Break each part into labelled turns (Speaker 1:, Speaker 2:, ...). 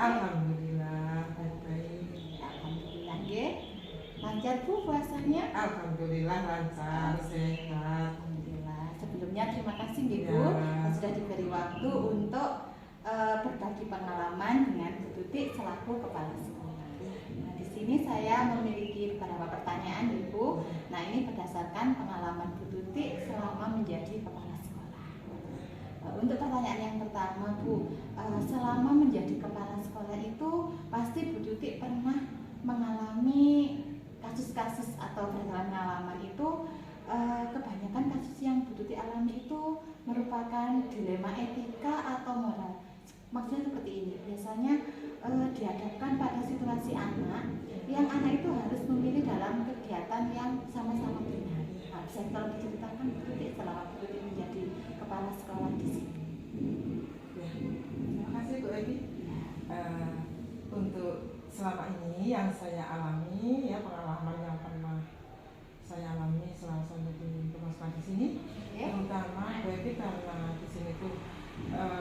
Speaker 1: Alhamdulillah, baik-baik.
Speaker 2: Alhamdulillah, nggih. Lancar Bu puasanya?
Speaker 1: Alhamdulillah lancar, sehat.
Speaker 2: Alhamdulillah. Sebelumnya terima kasih nggih Bu,
Speaker 1: Ya.
Speaker 2: sudah diberi waktu untuk berbagi pengalaman dengan Bu Tutik selaku kepala sekolah. Nah, di sini saya memiliki beberapa pertanyaan Ibu. Nah, ini berdasarkan pengalaman Bu Tutik selama menjadi kepala sekolah. Untuk pertanyaan yang pertama Bu, selama menjadi kepala sekolah itu pasti Bu Tutik pernah mengalami kasus-kasus atau berdasarkan pengalaman itu kebanyakan kasus yang Bu Tutik alami itu merupakan dilema etika atau moral. Maksudnya seperti ini, biasanya dihadapkan pada situasi anak yang anak itu harus memilih dalam kegiatan yang sama-sama benar. Nah, bisa kalau diceritakan Bu Tutik selama Bu Tutik menjadi kepala sekolah di sini.
Speaker 1: Ya. Terima kasih Bu Edi. Untuk selama ini yang saya alami, ya pengalaman yang pernah saya alami selama saya menjadi kepala sekolah di sini, terutama Bu Edi karena di sini tuh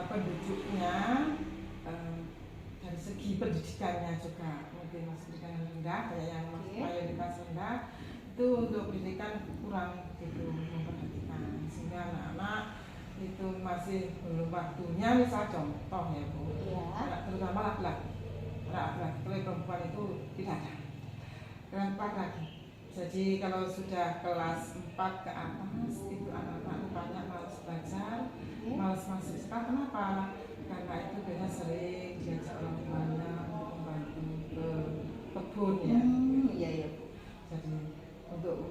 Speaker 1: penduduknya dari segi pendidikannya juga mungkin masih pendidikan yang rendah, kayak yang mayoritas rendah itu untuk pendidikan kurang begitu memperhatikan, sehingga anak-anak itu masih belum waktunya. Misal contoh ya Bu, terutama laki-laki, kalau perempuan itu tidak ada, kenapa lagi? Jadi kalau sudah kelas 4 ke atas itu anak-anak banyak malas belajar, malas masuk sekolah. Kenapa? Karena itu biasanya sering diajak orang tuanya untuk membantu ke kebun ya.
Speaker 2: Iya.
Speaker 1: Jadi untuk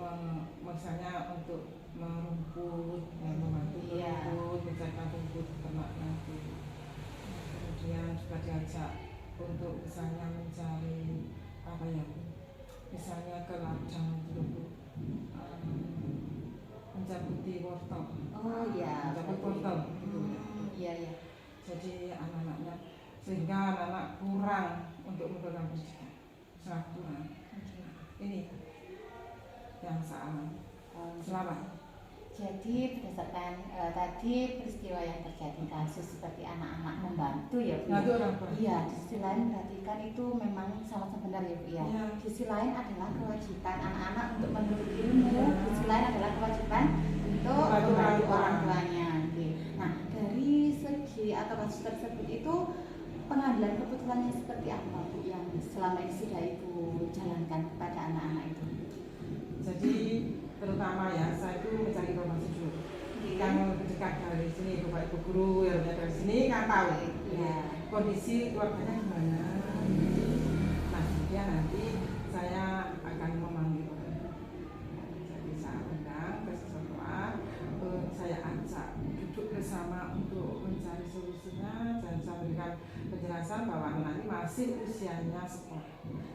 Speaker 1: misalnya untuk merumput, membantu merumput, menjaga rumput ternak nanti. Kemudian juga diajak untuk misalnya mencari apa ya, misalnya ke ladang dulu, mencabuti wortel. Mencabut wortel gitu ya.
Speaker 2: Iya.
Speaker 1: Jadi anak-anaknya, sehingga anak-anak kurang untuk mempegang pendidikan, sangat kurang. Ini yang saya selama.
Speaker 2: Jadi berdasarkan tadi peristiwa yang terjadi kasus seperti anak-anak membantu ya Bu. Iya, di sisi lain perhatikan itu memang sama-sama benar ya Bu ya. Di sisi lain adalah kewajiban anak-anak untuk menuntut ilmu, di sisi lain adalah kewajiban untuk membantu orang tuanya. Nah, dari segi atau kasus tersebut itu pengambilan keputusannya seperti apa Bu yang selama ini sudah Ibu jalankan kepada anak-anak itu?
Speaker 1: Jadi terutama ya, saya itu mencari informasi dulu. Yang dekat dari sini, Bapak Ibu guru yang dari sini kan tahu kondisi keluarganya gimana. Nah, kemudian nanti saya akan memanggil orang. Jadi saya undang ke sekolah, saya ajak duduk bersama untuk mencari solusinya, dan saya berikan penjelasan bahwa anak ini masih usianya sekolah,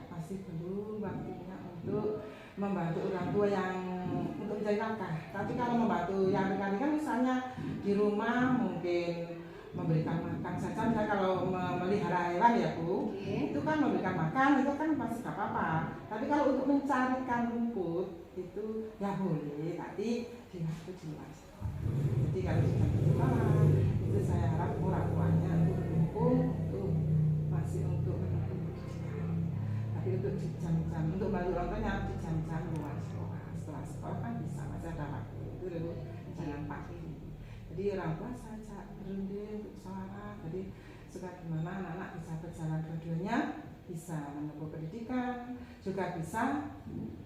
Speaker 1: masih belum waktunya untuk membantu orang tua yang untuk mencari nafkah. Tapi kalau membantu yang ringan-ringan, misalnya di rumah mungkin memberikan makan saja. Misalnya kalau memelihara hewan ya Bu, itu kan memberikan makan, itu kan pasti gak apa-apa. Tapi kalau untuk mencarikan rumput itu ya boleh, tapi di waktu di luar sekolah. Jadi kalau sudah di sekolah, itu saya harap orang tuanya untuk mendukung, untuk masih untuk mendukung pendidikan. Tapi untuk di jam-jam, untuk bantu orang tuanya di jam-jam luar sekolah. Setelah sekolah kan bisa, masih ada waktu itu dulu, jangan pagi. Jadi orang tua saja berunding untuk suara. Jadi suka gimana anak-anak bisa berjalan dua-duanya, bisa menempuh pendidikan, juga bisa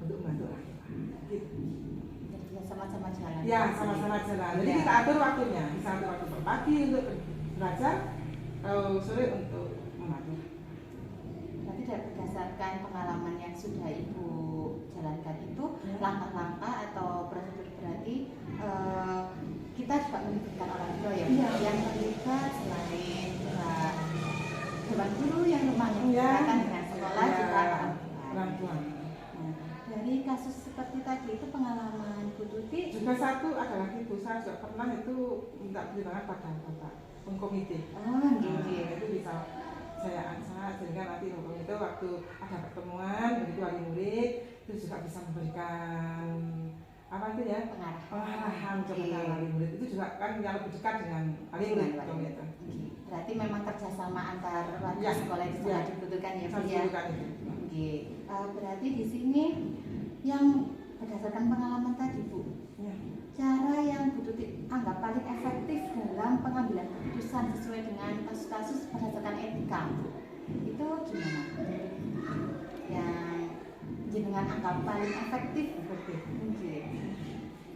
Speaker 1: untuk membantu orang tua. Gitu.
Speaker 2: Jadi sama-sama jalan.
Speaker 1: Ya, sama-sama jalan. Jadi kita atur waktunya. Bisa atur waktu pagi untuk belajar, kalau sore untuk membantu.
Speaker 2: Berarti berdasarkan pengalaman yang sudah Ibu jalankan itu, langkah-langkah atau prosedur berarti kita juga melibatkan orang tua ya, yang terlibat selain dewan guru yang memanggilan dengan sekolah juga
Speaker 1: orang tua.
Speaker 2: Dari kasus seperti tadi itu pengalaman Bu Tutik
Speaker 1: juga satu ada lagi Bu, saya juga pernah itu minta pertimbangan pada Bapak komite. Itu bisa saya ajak sehingga nanti hukum itu waktu ada pertemuan begitu wali murid itu juga bisa memberikan apa itu ya, pengarahan kepada wali murid. Itu juga kan yang lebih dekat dengan wali murid.
Speaker 2: Berarti memang kerjasama antar warga
Speaker 1: Ya,
Speaker 2: sekolah itu
Speaker 1: ya.
Speaker 2: sangat dibutuhkan ya Bu
Speaker 1: Sangat
Speaker 2: ya.
Speaker 1: dibutuhkan itu.
Speaker 2: Oke. Berarti di sini yang berdasarkan pengalaman tadi Bu,
Speaker 1: Ya.
Speaker 2: cara yang Bu Tuti anggap paling efektif dalam pengambilan keputusan sesuai dengan kasus-kasus berdasarkan etika itu gimana? Yang jenengan anggap paling efektif?
Speaker 1: Oke.
Speaker 2: Oke.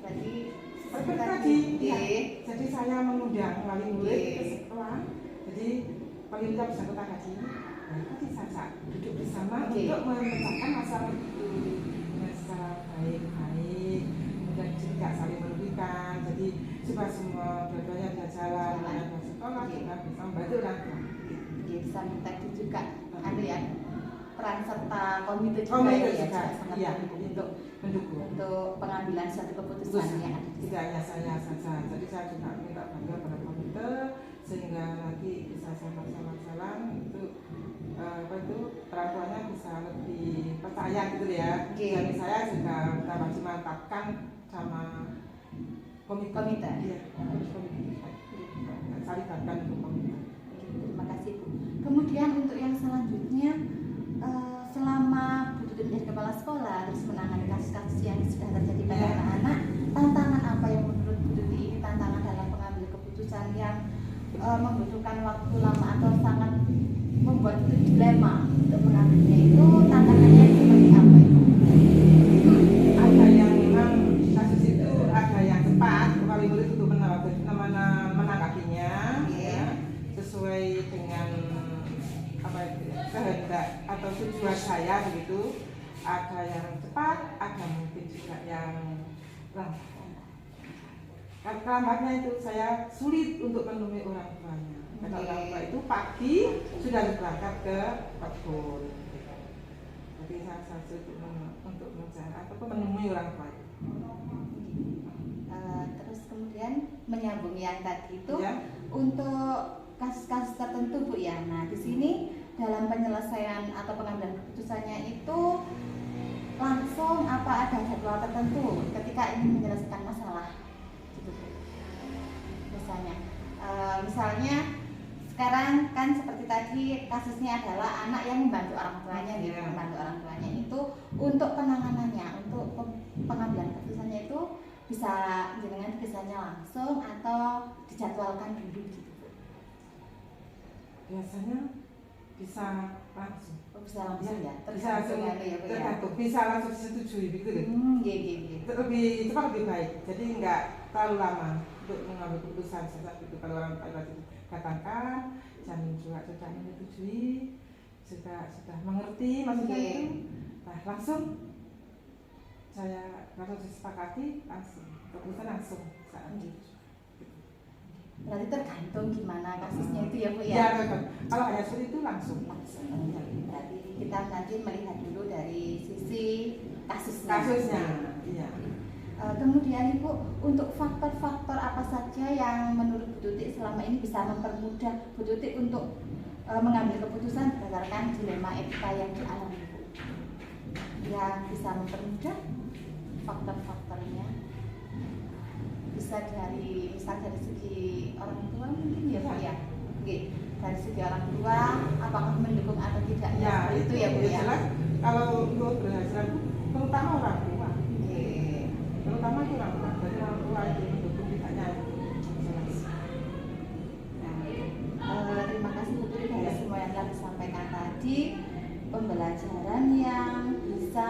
Speaker 2: Berarti
Speaker 1: Seperti tadi, ya.
Speaker 2: Oke.
Speaker 1: Jadi saya mengundang wali murid
Speaker 2: Oke.
Speaker 1: ke sekolah. Jadi wali murid bisa kota kaji. Nah, tadi saya duduk bersama
Speaker 2: Oke.
Speaker 1: untuk memecahkan masalah itu dengan secara baik-baik, kemudian juga saling merugikan. Jadi supaya semua dua-duanya bisa jalan, ada sekolah
Speaker 2: Oke.
Speaker 1: juga bisa membantu orang tua.
Speaker 2: Bisa tadi juga ada ya peran serta komite juga
Speaker 1: Komite
Speaker 2: ya,
Speaker 1: juga,
Speaker 2: sangat
Speaker 1: iya,
Speaker 2: mendukung
Speaker 1: mendukung.
Speaker 2: untuk pengambilan suatu keputusan
Speaker 1: Terus,
Speaker 2: yang ada di
Speaker 1: tidak hanya saya saja, jadi saya juga minta bantuan pada komite sehingga nanti bisa jalan itu apa itu orang tuanya bisa lebih percaya gitu ya.
Speaker 2: Oke.
Speaker 1: Jadi saya juga dapat dimantapkan sama komite.
Speaker 2: Komite.
Speaker 1: Iya, komite. Saya libatkan untuk komite.
Speaker 2: Terima kasih Bu. Kemudian untuk yang selanjutnya selama Bu Tuti menjadi kepala sekolah terus menangani kasus-kasus yang sudah terjadi pada
Speaker 1: Ya.
Speaker 2: anak-anak, tantangan apa yang menurut Bu Tuti ini tantangan dalam pengambil keputusan yang membutuhkan waktu lama atau sangat membuat itu dilema untuk mengambilnya itu tantangannya seperti apa itu?
Speaker 1: Ada yang memang kasus itu ada yang cepat wali murid untuk menanggapinya ya, sesuai dengan apa itu ya, kehendak atau tujuan saya begitu. Ada yang cepat, ada mungkin juga yang lambat. Lambatnya itu saya sulit untuk menemui orang tuanya. Karena orang tua itu pagi sudah berangkat ke kebun. Jadi saya sulit untuk mencari ataupun menemui orang tua.
Speaker 2: Terus kemudian menyambung yang tadi itu
Speaker 1: Ya.
Speaker 2: untuk kasus-kasus tertentu Bu ya. Nah di sini dalam penyelesaian atau pengambilan keputusannya itu langsung apa ada jadwal tertentu ketika ingin menyelesaikan masalah gitu Bu. Misalnya sekarang kan seperti tadi kasusnya adalah anak yang membantu orang tuanya gitu,
Speaker 1: Yeah.
Speaker 2: membantu orang tuanya itu untuk penanganannya, untuk pengambilan keputusannya itu bisa jenengan biasanya langsung atau dijadwalkan dulu gitu Bu.
Speaker 1: Biasanya bisa langsung.
Speaker 2: Oh, bisa langsung ya,
Speaker 1: Bisa langsung,
Speaker 2: ya Bu ya.
Speaker 1: tergantung, bisa langsung disetujui begitu deh.
Speaker 2: Iya.
Speaker 1: Lebih cepat lebih baik, jadi nggak terlalu lama untuk mengambil keputusan saat itu. Kalau orang tua tadi katakan dan juga sudah menyetujui, sudah mengerti maksudnya
Speaker 2: Oke.
Speaker 1: itu, nah langsung saya langsung disepakati, langsung keputusan langsung saat itu.
Speaker 2: Berarti tergantung gimana kasusnya itu ya Bu ya.
Speaker 1: Ya, betul. Kalau hanya sulit itu langsung.
Speaker 2: Berarti kita nanti melihat dulu dari sisi kasusnya.
Speaker 1: Kasusnya, iya.
Speaker 2: Kemudian Ibu, untuk faktor-faktor apa saja yang menurut Bu Tuti selama ini bisa mempermudah Bu Tuti untuk mengambil keputusan berdasarkan dilema etika yang dialami Bu? Yang bisa mempermudah faktor-faktornya bisa dari segi orang tua mungkin ya Bu ya. Oke. Dari segi orang tua apakah mendukung atau tidak
Speaker 1: Ya,
Speaker 2: itu ya Bu ya.
Speaker 1: jelas. Kalau untuk berhasilan itu terutama orang tua.
Speaker 2: Oke.
Speaker 1: Terutama itu orang tua, dari orang tua itu mendukung tidaknya jelas.
Speaker 2: Nah, terima kasih Bu Tuti dari semua yang telah disampaikan tadi. Pembelajaran yang bisa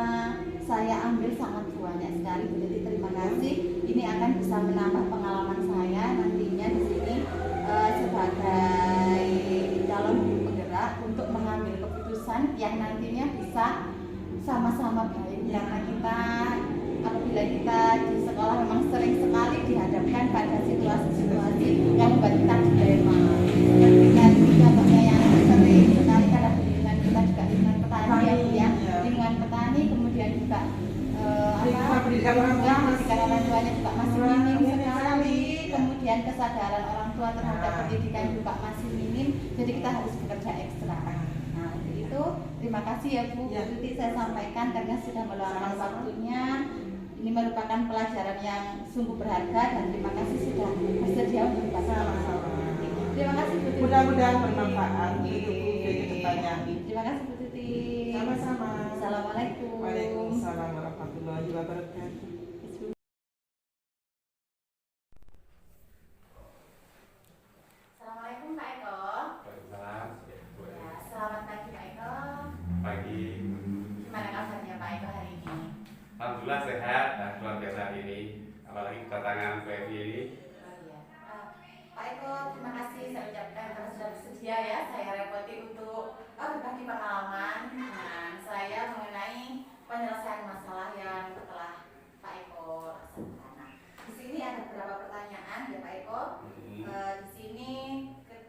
Speaker 2: saya ambil sangat banyak sekali Bu Tuti. Terima kasih. Ini akan bisa menambah pengalaman saya nantinya di sini sebagai calon penggerak untuk mengambil keputusan yang nantinya bisa sama-sama baik karena kita apabila kita di sekolah memang sering sekali dihadapkan pada situasi-situasi yang membuat kita dilema. Seperti tadi contohnya yang sering sekali adalah lingkungan kita juga lingkungan petani ya Bu ya. Lingkungan petani kemudian juga
Speaker 1: pendidikan orang tua
Speaker 2: pendidikan orang tuanya juga masih minim sekali, kemudian kesadaran orang tua terhadap pendidikan juga masih minim, jadi kita harus bekerja ekstra. Nah untuk itu terima kasih ya Bu Tuti saya sampaikan karena sudah meluangkan waktunya. Ini merupakan pelajaran yang sungguh berharga dan terima kasih sudah bersedia untuk berbagi. Terima kasih Bu Tuti.
Speaker 1: Mudah-mudahan bermanfaat untuk ke depannya.
Speaker 2: Terima kasih Bu Tuti.
Speaker 1: Sama-sama.
Speaker 2: Assalamualaikum.
Speaker 1: Waalaikumsalam warahmatullahi wabarakatuh.
Speaker 2: Assalamualaikum Pak Eko.
Speaker 3: Waalaikumsalam.
Speaker 2: Ya, selamat pagi Pak Eko.
Speaker 3: Pagi.
Speaker 2: Gimana kabarnya Pak Eko hari ini?
Speaker 3: Alhamdulillah sehat. Nah, luar biasa hari ini. Apalagi kedatangan Febi ini.
Speaker 2: Oh iya. Pak Eko, terima kasih saya ucapkan karena sudah bersedia ya saya repoti untuk berbagi pengalaman dengan saya mengenai penyelesaian masalah yang telah Pak Eko rasakan. Nah, di sini ada beberapa pertanyaan ya Pak Eko. Di sini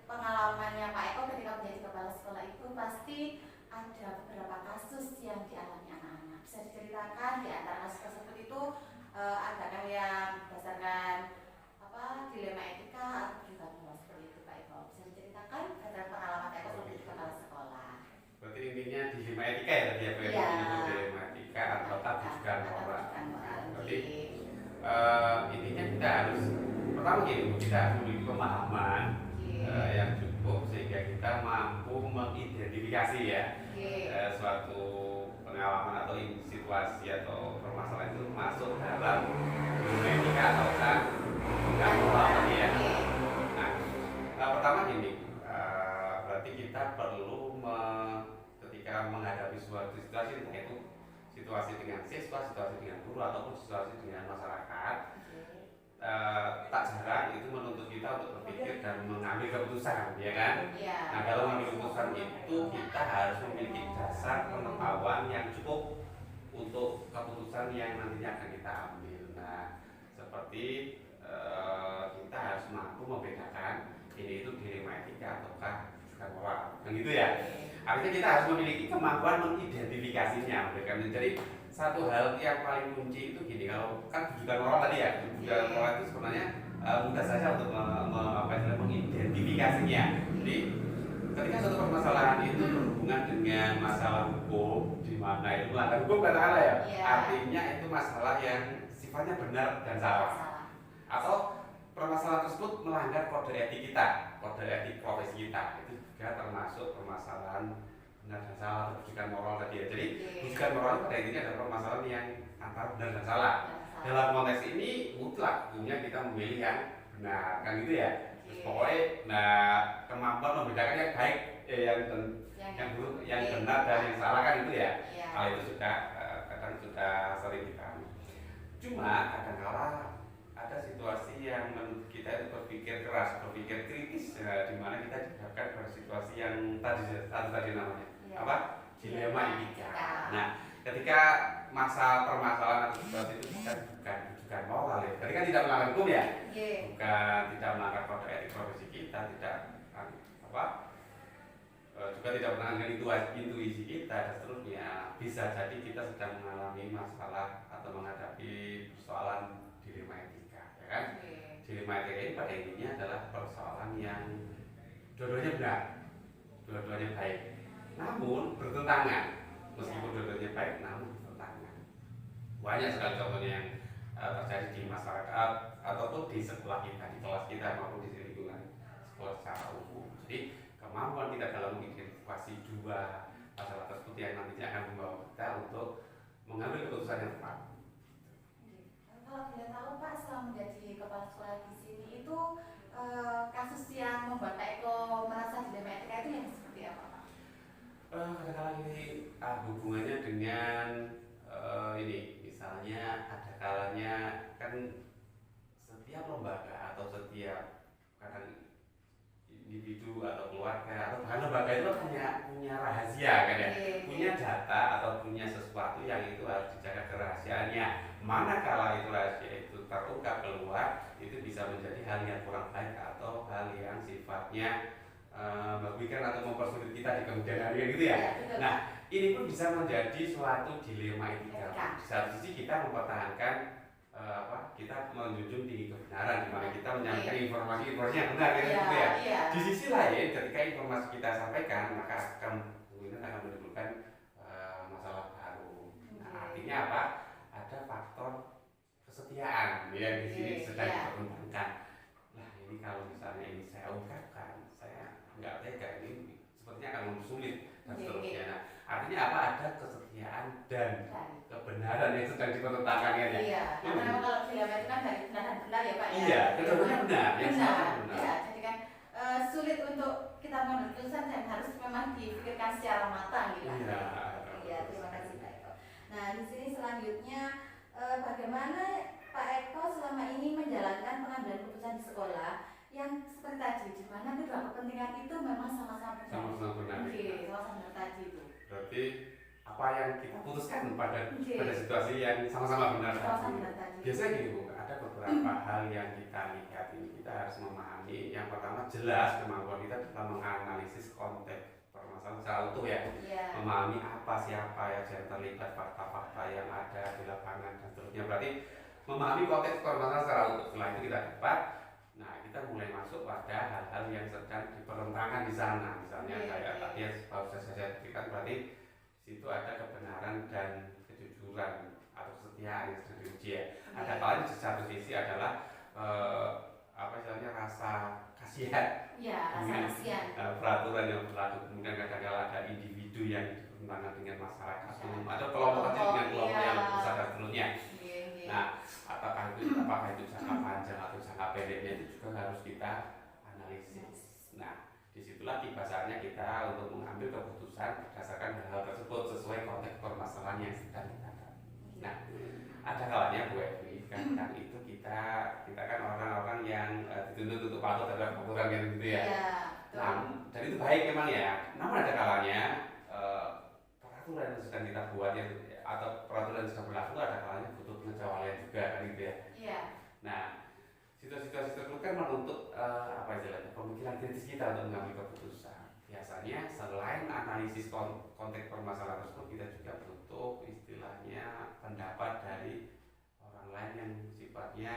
Speaker 2: pengalamannya Pak Eko ketika menjadi kepala sekolah itu pasti ada beberapa kasus yang dialami anak-anak. Bisa diceritakan di antara kasus tersebut itu adakah yang berdasarkan dilema etika atau juga seperti itu Pak Eko? Bisa diceritakan tentang pengalaman Pak Eko sebagai kepala sekolah?
Speaker 3: Berarti intinya dilema etika ya tadi ya Febi.
Speaker 2: Iya.
Speaker 3: Dilema etika atau tujuan moral. Berarti intinya kita harus pertama gini, kita harus memiliki pemahaman yang cukup sehingga kita mampu mengidentifikasi ya suatu pengalaman atau situasi atau permasalahan itu masuk dalam dilema etika ataukah bukan moral tadi ya. Nah, pertama gini, berarti kita perlu ketika menghadapi suatu situasi, entah itu situasi dengan siswa, situasi dengan guru ataupun situasi dengan masyarakat, tak jarang itu menuntut kita untuk berpikir dan mengambil keputusan, ya kan? Nah, dalam mengambil keputusan itu kita harus memiliki dasar pengetahuan yang cukup untuk keputusan yang nantinya akan kita ambil. Nah, seperti kita harus mampu membedakan ini itu dilema etika ataukah bukan moral, kan gitu ya. Artinya kita harus memiliki kemampuan mengidentifikasinya. Jadi satu hal yang paling kunci itu gini, kalau kan tujuan moral tadi ya, tujuan moral itu sebenarnya mudah saja untuk mengidentifikasinya. Jadi ketika suatu permasalahan itu berhubungan dengan masalah hukum, di mana itu melanggar hukum katakanlah ya, artinya itu masalah yang sifatnya benar dan salah. Atau permasalahan tersebut melanggar kode etik kita, kode etik profesi kita, itu juga termasuk permasalahan benar dan salah atau rujukan moral tadi ya. Jadi rujukan moral pada intinya adalah permasalahan yang antara benar dan salah. Dalam konteks ini mutlak hukumnya kita memilih yang benar, kan gitu ya. Terus pokoknya, nah kemampuan membedakan yang baik, yang buruk, yang benar dan yang salah kan itu ya. Hal itu juga kadang sudah sering dipahami. Cuma kadang-kala ada situasi yang menurut kita itu berpikir keras, berpikir kritis, di mana kita dihadapkan pada situasi yang tadi namanya apa? Dilema etika. Nah, ketika permasalahan atau situasi itu bukan moral ya, ketika tidak melanggar hukum ya, bukan tidak melanggar kode etik profesi kita, tidak juga tidak melanggar intuisi kita dan seterusnya. Bisa jadi kita sedang mengalami masalah atau menghadapi persoalan dilema etika, ya kan? Dilema etika ini pada intinya adalah persoalan yang dua-duanya benar, dua-duanya baik, namun bertentangan. Meskipun dua-duanya baik, namun bertentangan. Banyak sekali contohnya yang terjadi di masyarakat ataupun di sekolah kita, di kelas kita maupun di lingkungan sekolah secara umum. Jadi kemampuan kita dalam mengidentifikasi dua masalah tersebut yang nantinya akan membawa kita untuk mengambil keputusan yang tepat.
Speaker 2: Kalau boleh tahu Pak, selama menjadi kepala sekolah di sini itu kasus yang membuat Pak Eko merasa dilema etika itu yang seperti apa Pak?
Speaker 3: Kadang-kadang ini hubungannya dengan ini, misalnya ada kalanya kan setiap lembaga atau setiap kadang individu atau keluarga atau bahkan lembaga itu punya rahasia kan ya, punya data atau punya sesuatu yang itu harus dijaga kerahasiaannya. Manakala itu rahasia itu terungkap keluar, itu bisa menjadi hal yang kurang baik atau hal yang sifatnya merugikan atau mempersulit kita di kemudian hari gitu ya. Nah, ini pun bisa menjadi suatu dilema etika. Di satu sisi kita mempertahankan kita menjunjung tinggi kebenaran, di mana kita menyampaikan informasi yang benar kan gitu ya. Di sisi lain, ketika informasi kita sampaikan, maka kemudian akan menimbulkan masalah baru. Nah, artinya apa? Ada faktor kesetiaan yang di sini sedang dipertimbangkan. Nah, ini kalau misalnya ini saya ungkapkan, nggak tega ini sepertinya akan mempersulit dan seterusnya. Nah, artinya apa? Ada kesetiaan dan kebenaran yang sedang dipertentangkan ya.
Speaker 2: Iya, karena kalau dilema itu kan dari benar dan benar ya Pak ya.
Speaker 3: Iya, keduanya benar. Yang
Speaker 2: Benar.
Speaker 3: benar.
Speaker 2: Ya, jadi kan sulit untuk kita mengambil keputusan dan harus memang dipikirkan secara matang gitu.
Speaker 3: Iya.
Speaker 2: Iya, terima kasih Pak Eko. Nah, di sini selanjutnya bagaimana Pak Eko selama ini menjalankan pengambilan keputusan di sekolah yang seperti tadi, di mana kedua kepentingan itu memang sama-sama benar.
Speaker 3: Sama-sama benar.
Speaker 2: Oke, sama-sama benar tadi itu.
Speaker 3: Berarti apa yang kita putuskan pada
Speaker 2: Oke.
Speaker 3: pada situasi yang sama-sama benar
Speaker 2: Sama-sama
Speaker 3: tadi.
Speaker 2: benar tadi.
Speaker 3: Biasanya gini Bu, ada beberapa hal yang kita lihat ini kita harus memahami. Yang pertama jelas kemampuan kita dalam menganalisis konteks permasalahan secara utuh ya.
Speaker 2: Iya.
Speaker 3: Memahami apa siapa yang terlibat, fakta-fakta yang ada di lapangan dan seterusnya. Berarti memahami konteks permasalahan secara utuh. Setelah itu kita dapat, nah kita mulai masuk pada hal-hal yang sedang dipertentangkan di sana. Misalnya kayak tadi yang baru saya berikan, berarti situ ada kebenaran dan kejujuran atau kesetiaan yang sedang diuji ya. Ada kalanya di satu sisi adalah apa istilahnya rasa kasihan.
Speaker 2: Iya, rasa kasihan.
Speaker 3: Peraturan yang berlaku, kemudian kadang-kadang ada individu yang bertentangan dengan masyarakat atau kelompok kecil dengan kelompok yang lebih besar dan seterusnya. Nah, apakah itu jangka panjang atau jangka pendeknya itu juga harus kita analisis. Nah, disitulah tiba saatnya kita untuk mengambil keputusan berdasarkan hal-hal tersebut sesuai konteks permasalahan yang sedang kita hadapi. Nah, ada kalanya Bu Evi, kan itu kita kan orang-orang yang dituntut untuk patuh terhadap peraturan yang gitu ya. Nah, dan itu baik memang ya. Namun ada kalanya peraturan yang sedang kita buat atau peraturan yang sedang berlaku ada kalanya butuh pengecualian juga kan gitu ya.
Speaker 2: Iya.
Speaker 3: Nah, situasi-situasi tersebut kan menuntut apa istilahnya pemikiran kritis kita untuk mengambil keputusan. Biasanya selain analisis konteks permasalahan tersebut, kita juga butuh istilahnya pendapat dari orang lain yang sifatnya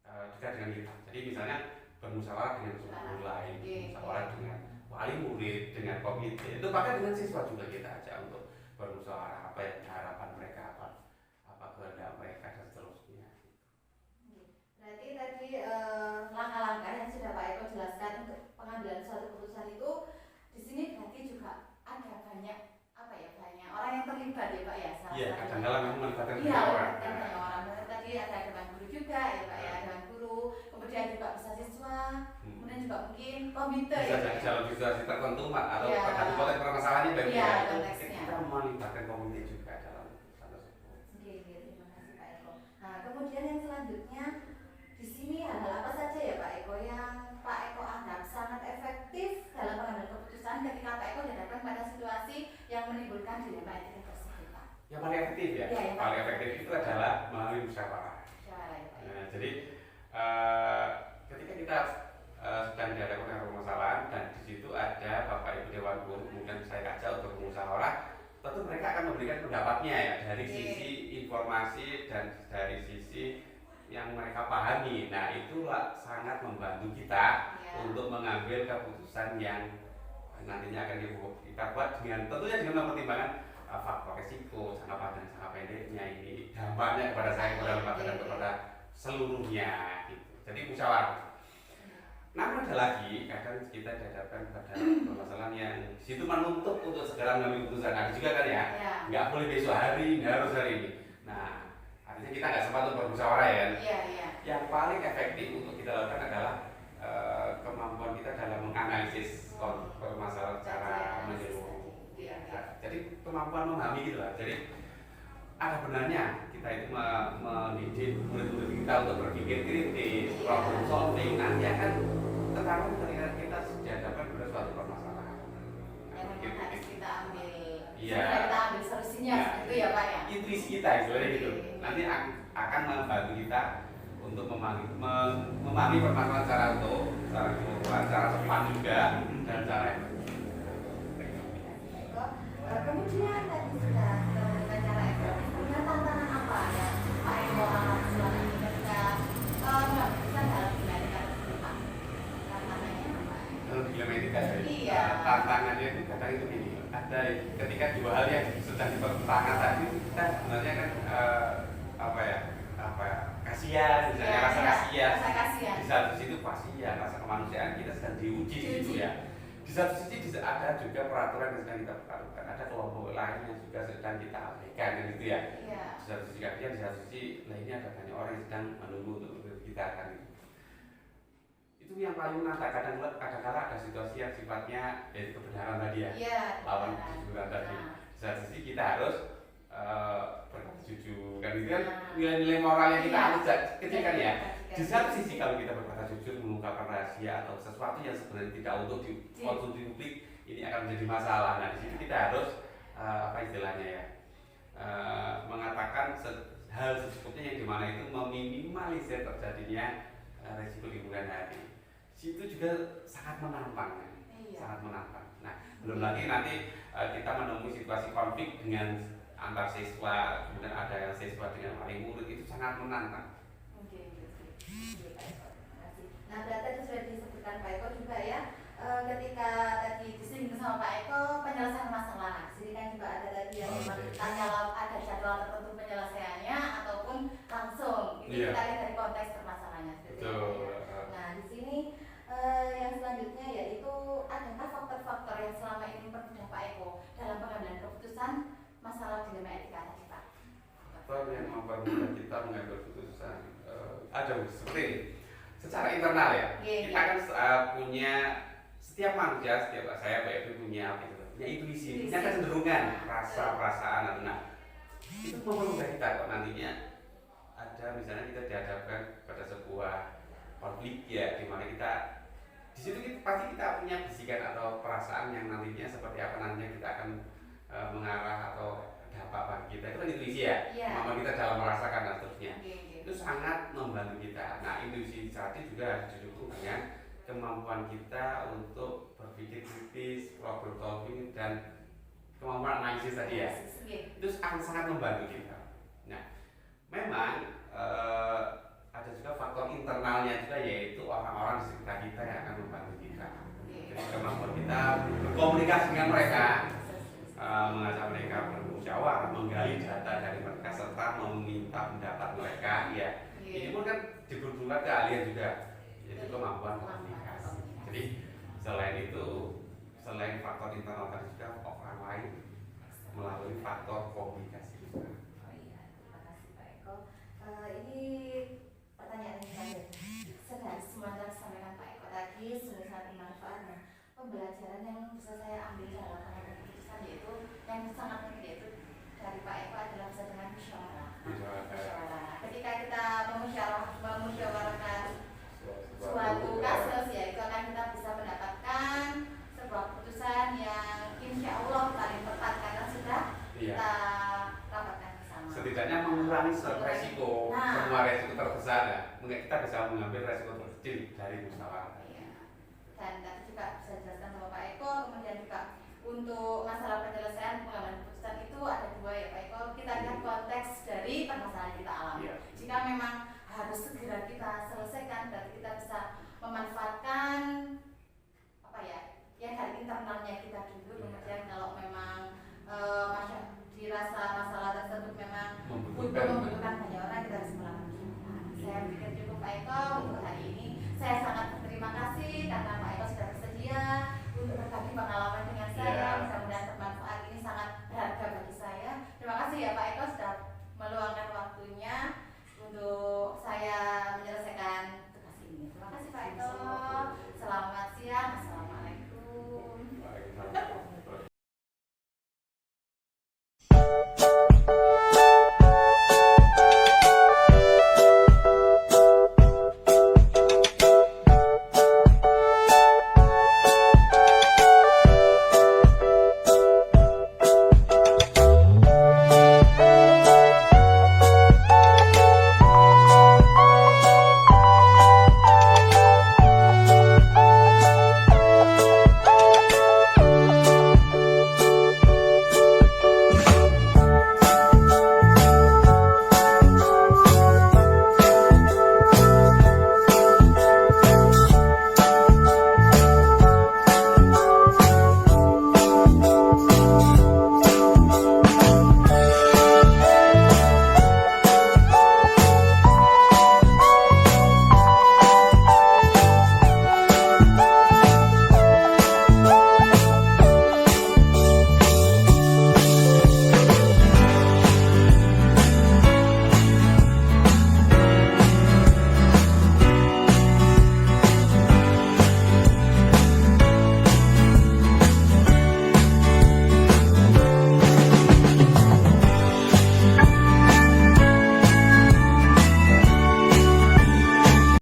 Speaker 3: dekat dengan kita. Jadi misalnya bermusyawarah dengan guru lain, bermusyawarah dengan wali murid, dengan komite, itu bahkan dengan siswa juga kita ajak untuk bermusyawarah apa yang harapan mereka, apa kehendak mereka dan seterusnya.
Speaker 2: Berarti tadi langkah-langkah yang sudah Pak Eko jelaskan untuk pengambilan suatu keputusan itu di sini berarti juga ada banyak banyak orang yang terlibat ya Pak ya.
Speaker 3: Iya, kadang-kadang memang melibatkan
Speaker 2: banyak orang.
Speaker 3: Iya,
Speaker 2: Berarti tadi ada dewan guru juga ya Pak ya, dewan guru, kemudian juga bisa siswa, kemudian juga mungkin komite
Speaker 3: bisa
Speaker 2: ya.
Speaker 3: dalam situasi tertentu atau
Speaker 2: Iya.
Speaker 3: tergantung konteks permasalahannya bagi
Speaker 2: Iya,
Speaker 3: itu
Speaker 2: konteksnya.
Speaker 3: kita melibatkan komite juga dalam keputusan tersebut.
Speaker 2: Oke, terima kasih Pak Eko. Nah, kemudian yang selanjutnya di sini hal-hal apa saja ya Pak Eko yang Pak Eko anggap sangat efektif dalam pengambilan keputusan ketika Pak Eko dihadapkan pada situasi yang menimbulkan dilema etika tersebut Pak?
Speaker 3: Yang paling efektif ya,
Speaker 2: Iya, yang
Speaker 3: paling efektif itu adalah melalui musyawarah.
Speaker 2: Musyawarah ya Pak.
Speaker 3: Nah, jadi ketika kita sedang dihadapkan dengan permasalahan dan di situ ada Bapak Ibu Dewan Guru, kemudian saya ajak untuk bermusyawarah, tentu mereka akan memberikan pendapatnya ya dari sisi informasi dan dari sisi yang mereka pahami. Nah, itulah sangat membantu kita untuk mengambil keputusan yang nantinya akan kita buat dengan tentunya dengan mempertimbangkan faktor resiko, jangka panjang, jangka pendeknya ini, dampaknya kepada saya, kepada lembaga dan kepada seluruhnya gitu. Jadi musyawarah. Namun ada lagi, kadang kita dihadapkan pada permasalahan yang situ menuntut untuk segera mengambil keputusan. Ada juga kan ya, nggak boleh besok hari, harus hari ini. Nah, artinya kita nggak sempat untuk bermusyawarah ya. Yang paling efektif untuk kita lakukan adalah kemampuan kita dalam menganalisis permasalahan secara menyeluruh. Jadi kemampuan memahami gitu lah. Jadi ada benarnya kita itu mendidik murid-murid kita untuk berpikir kritis, problem solving. Nanti akan terkadang ketika kita dihadapkan pada suatu permasalahan.
Speaker 2: Yang memang harus kita ambil.
Speaker 3: Iya.
Speaker 2: Kita ambil solusinya itu ya Pak ya.
Speaker 3: Intuisi kita istilahnya gitu. Nanti akan membantu kita untuk memahami permasalahan secara utuh, secara keseluruhan, secara cepat juga dan secara efektif.
Speaker 2: Kemudian tadi sudah dengan cara efektif, punya tantangan apa ya Pak Eko alami selama ini ketika melakukan dalam dinamika tersebut Pak? Tantangannya apa?
Speaker 3: Dalam dilematika ya.
Speaker 2: Iya.
Speaker 3: Tantangannya itu kadang itu gini. Ada ketika dua hal yang sedang dipertentangkan tadi kita sebenarnya kan kasihan, misalnya rasa kasihan.
Speaker 2: Rasa kasihan.
Speaker 3: Di satu situ pasti ya rasa kemanusiaan kita sedang diuji di situ ya. Di satu sisi ada juga peraturan yang sedang kita pertaruhkan, ada kelompok lain yang juga sedang kita abaikan kan gitu ya. Di satu sisi kajian, di satu sisi lainnya ada banyak orang yang sedang menunggu untuk kita kan gitu. Itu yang paling menantang. Kadang-kadang ada situasi yang sifatnya dari kebenaran tadi ya, lawan kejujuran tadi. Di satu sisi kita harus berkata jujur kan itu kan nilai-nilai moral yang kita harus kecilkan ya. Di satu sisi kalau kita berkata jujur, mengungkapkan rahasia atau sesuatu yang sebenarnya tidak untuk dikonsumsi publik, ini akan menjadi masalah. Nah di situ kita harus apa istilahnya ya, mengatakan hal secukupnya yang dimana itu meminimalisir terjadinya resiko di kemudian hari. Situ juga sangat menantang, sangat menantang. Nah belum lagi nanti kita menemui situasi konflik dengan antar siswa, kemudian ada yang siswa dengan wali murid, itu sangat menantang.
Speaker 2: Nah, berarti itu sudah disebutkan Pak Eko juga ya, ketika tadi disinggung sama Pak Eko penyelesaian masalah. Jadi kan juga ada tadi yang memang jawab, ada jadwal tertentu penyelesaiannya ataupun langsung. Ini kita lihat dari konteks permasalahannya. Nah, di sini yang selanjutnya yaitu adakah faktor-faktor yang selama ini mempermudah Pak Eko dalam pengambilan keputusan masalah dilema etika tadi Pak?
Speaker 3: Faktor yang mempermudah kita mengambil keputusan ada seperti ini. Secara internal ya, kita kan punya setiap manusia, setiap saya Pak Evi punya intuisi, punya kecenderungan, rasa perasaan. Nah, itu mempermudah kita kok nantinya ada misalnya kita dihadapkan pada sebuah konflik ya, di mana kita di situ pasti kita punya bisikan atau perasaan yang nantinya seperti apa nantinya kita akan mengarah atau dampak bagi kita. Itu kan intuisi ya, kemampuan kita dalam merasakan dan seterusnya. Itu sangat membantu kita. Nah, intuisi tadi juga harus didukung dengan kemampuan kita untuk berpikir kritis, problem solving, dan kemampuan analisis tadi ya. Itu akan sangat membantu kita. Nah, memang ada juga faktor internalnya juga, yaitu orang-orang di sekitar kita yang akan membantu kita. Jadi kemampuan kita berkomunikasi dengan mereka, mengajak mereka bermusyawarah, menggali data dari mereka serta meminta pendapat mereka ya. Ini pun kan dibutuhkan keahlian juga, yaitu kemampuan komunikasi. Jadi selain itu, selain faktor internal tadi juga orang lain melalui faktor komunikasi juga.
Speaker 2: Terima kasih Pak Eko. Ini pertanyaan yang terakhir. Sebenarnya semua yang disampaikan Pak Eko tadi sudah sangat bermanfaat. Nah, pembelajaran yang bisa saya ambil dalam pengambilan keputusan yaitu yang sangat penting yaitu dari Pak Eko adalah bisa dengan musyawarah. Ketika kita memusyawarahkan suatu kasus ya, itu akan kita bisa mendapatkan sebuah keputusan yang insya Allah paling tepat karena sudah kita rapatkan bersama.
Speaker 3: Setidaknya mengurangi resiko, semua resiko terbesar ya. Kita bisa mengambil resiko terkecil dari musyawarah.
Speaker 2: Dan tadi juga bisa dijelaskan sama Pak Eko, kemudian juga untuk masalah penyelesaian pengambilan keputusan itu ada dua ya Pak Eko. Kita lihat konteks dari permasalahan yang kita alami. Jika memang harus segera kita selesaikan, berarti kita bisa memanfaatkan apa ya, yang dari internalnya kita dulu. Kemudian kalau memang dirasa masalah tersebut memang membutuhkan banyak orang, kita harus melakukan. Saya pikir cukup Pak Eko untuk hari ini. Saya sangat berterima kasih karena Pak Eko sudah bersedia untuk berbagi pengalaman